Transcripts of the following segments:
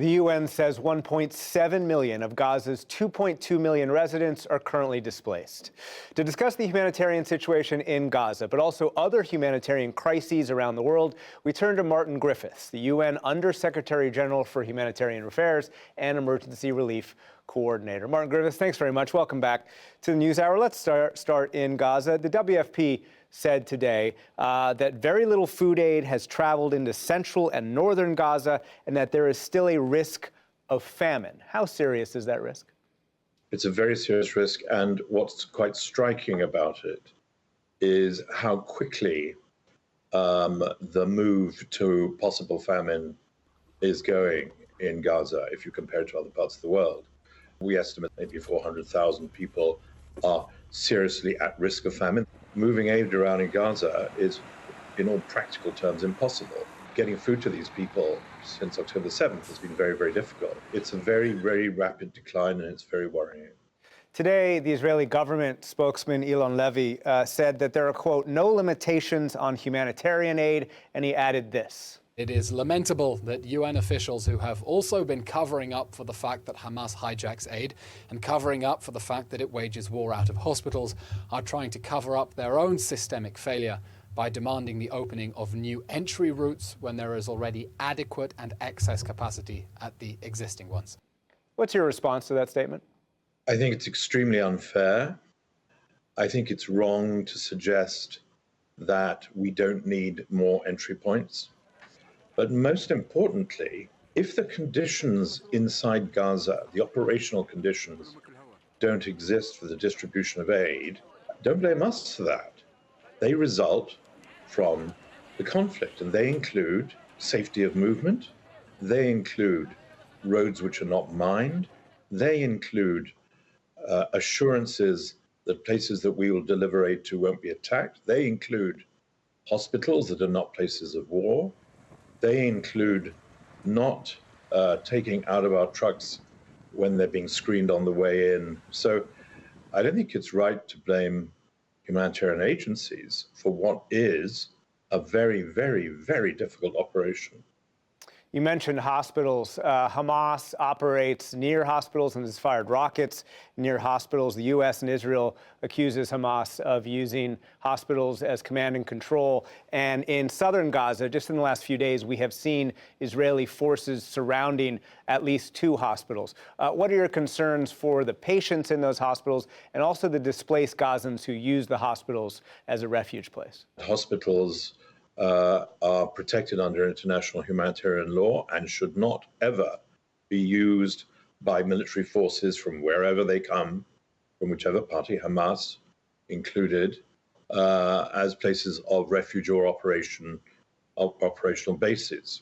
The UN says 1.7 million of Gaza's 2.2 million residents are currently displaced. To discuss the humanitarian situation in Gaza, but also other humanitarian crises around the world, we turn to Martin Griffiths, the UN Under-Secretary General for Humanitarian Affairs and Emergency Relief Coordinator. Martin Griffiths, thanks very much. Welcome back to the NewsHour. Let's start in Gaza. The WFP said today that very little food aid has traveled into central and northern Gaza and that there is still a risk of famine. How serious is that risk? It's a very serious risk, and what's quite striking about it is how quickly the move to possible famine is going in Gaza if you compare it to other parts of the world. We estimate maybe 400,000 people are seriously at risk of famine. Moving aid around in Gaza is, in all practical terms, impossible. Getting food to these people since October 7th has been very, very difficult. It's a very, very rapid decline, and it's very worrying. Today, the Israeli government spokesman Eylon Levy said that there are, quote, no limitations on humanitarian aid, and he added this. It is lamentable that UN officials who have also been covering up for the fact that Hamas hijacks aid and covering up for the fact that it wages war out of hospitals are trying to cover up their own systemic failure by demanding the opening of new entry routes when there is already adequate and excess capacity at the existing ones. What's your response to that statement? I think it's extremely unfair. I think it's wrong to suggest that we don't need more entry points. But most importantly, if the conditions inside Gaza, the operational conditions, don't exist for the distribution of aid, don't blame us for that. They result from the conflict, and they include safety of movement, they include roads which are not mined, they include assurances that places that we will deliver aid to won't be attacked, they include hospitals that are not places of war, they include not taking out of our trucks when they're being screened on the way in. So I don't think it's right to blame humanitarian agencies for what is a very, very, very difficult operation. You mentioned hospitals. Hamas operates near hospitals and has fired rockets near hospitals. The U.S. and Israel accuses Hamas of using hospitals as command and control. And in southern Gaza, just in the last few days, we have seen Israeli forces surrounding at least 2 hospitals. What are your concerns for the patients in those hospitals and also the displaced Gazans who use the hospitals as a refuge place? Hospitals are protected under international humanitarian law and should not ever be used by military forces from wherever they come, from whichever party, Hamas included, as places of refuge or operational bases.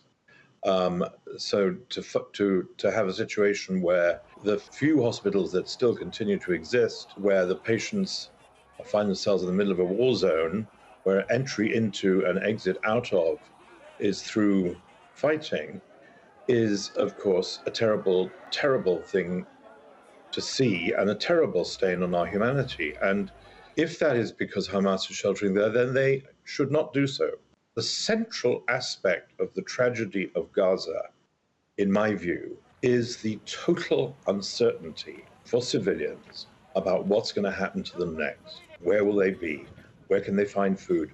So to have a situation where the few hospitals that still continue to exist, where the patients find themselves in the middle of a war zone, where entry into and exit out of is through fighting, is, of course, a terrible, terrible thing to see and a terrible stain on our humanity. And if that is because Hamas is sheltering there, then they should not do so. The central aspect of the tragedy of Gaza, in my view, is the total uncertainty for civilians about what's going to happen to them next. Where will they be? Where can they find food?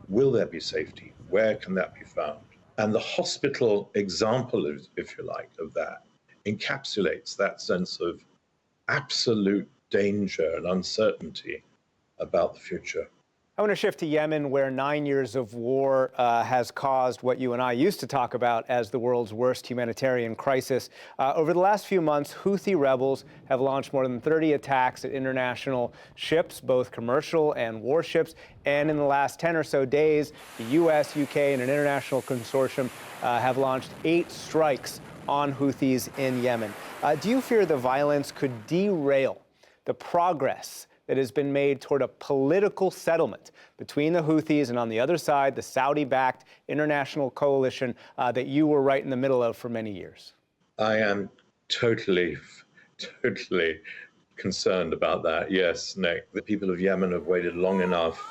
Will there be safety? Where can that be found? And the hospital example, if you like, of that encapsulates that sense of absolute danger and uncertainty about the future. I want to shift to Yemen, where 9 years of war has caused what you and I used to talk about as the world's worst humanitarian crisis. Over the last few months, Houthi rebels have launched more than 30 attacks at international ships, both commercial and warships. And in the last 10 or so days, the U.S., U.K., and an international consortium have launched 8 strikes on Houthis in Yemen. Do you fear the violence could derail the progress that has been made toward a political settlement between the Houthis and, on the other side, the Saudi-backed international coalition that you were right in the middle of for many years? I am totally concerned about that. Yes, Nick. The people of Yemen have waited long enough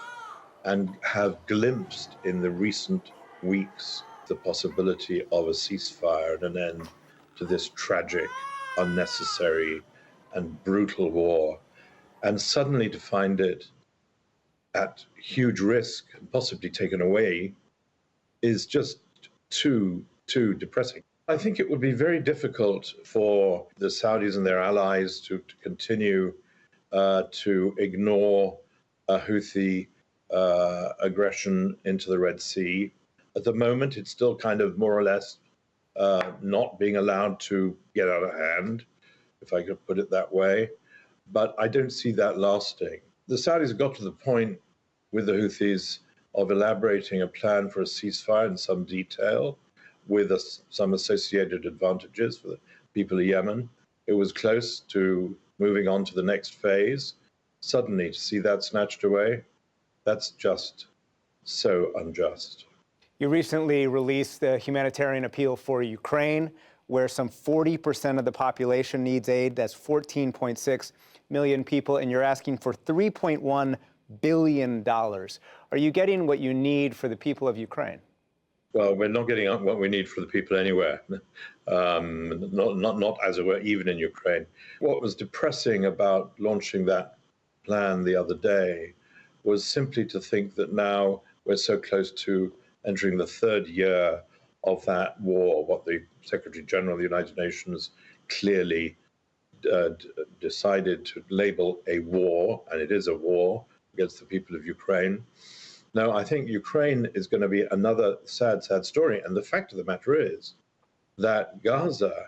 and have glimpsed in the recent weeks the possibility of a ceasefire and an end to this tragic, unnecessary, and brutal war, and suddenly to find it at huge risk and possibly taken away is just too depressing. I think it would be very difficult for the Saudis and their allies to continue to ignore a Houthi aggression into the Red Sea. At the moment, it's still kind of more or less not being allowed to get out of hand, if I could put it that way. But I don't see that lasting. The Saudis have got to the point with the Houthis of elaborating a plan for a ceasefire in some detail with some associated advantages for the people of Yemen. It was close to moving on to the next phase. Suddenly, to see that snatched away, that's just so unjust. You recently released the humanitarian appeal for Ukraine, where some 40% of the population needs aid. That's 14.6 million people, and you're asking for $3.1 billion. Are you getting what you need for the people of Ukraine? Well, we're not getting what we need for the people anywhere, not as it were, even in Ukraine. What was depressing about launching that plan the other day was simply to think that now we're so close to entering the third year of that war, what the Secretary General of the United Nations clearly decided to label a war, and it is a war against the people of Ukraine. Now, I think Ukraine is going to be another sad story. And the fact of the matter is that Gaza,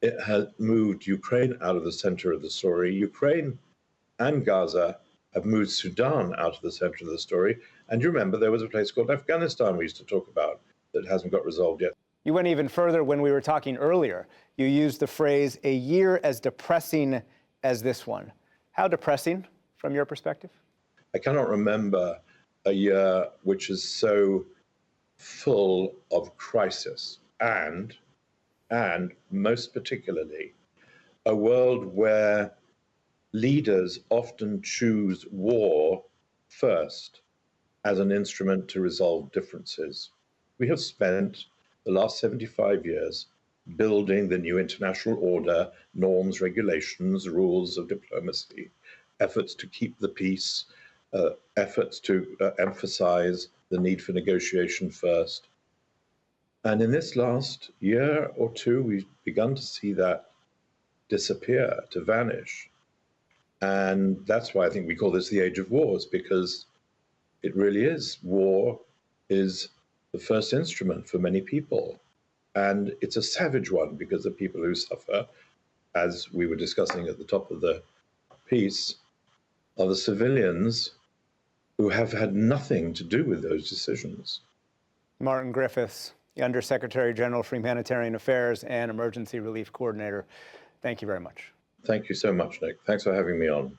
it has moved Ukraine out of the center of the story. Ukraine and Gaza have moved Sudan out of the center of the story. And you remember there was a place called Afghanistan we used to talk about that hasn't got resolved yet. You went even further when we were talking earlier. You used the phrase, a year as depressing as this one. How depressing from your perspective? I cannot remember a year which is so full of crisis and most particularly a world where leaders often choose war first as an instrument to resolve differences. We have spent the last 75 years building the new international order, norms, regulations, rules of diplomacy, efforts to keep the peace, efforts to emphasize the need for negotiation first. And in this last year or two, we've begun to see that disappear, to vanish. And that's why I think we call this the age of wars, because it really is. War is the first instrument for many people. And it's a savage one, because the people who suffer, as we were discussing at the top of the piece, are the civilians who have had nothing to do with those decisions. Martin Griffiths, the Undersecretary General for Humanitarian Affairs and Emergency Relief Coordinator, thank you very much. Thank you so much, Nick. Thanks for having me on.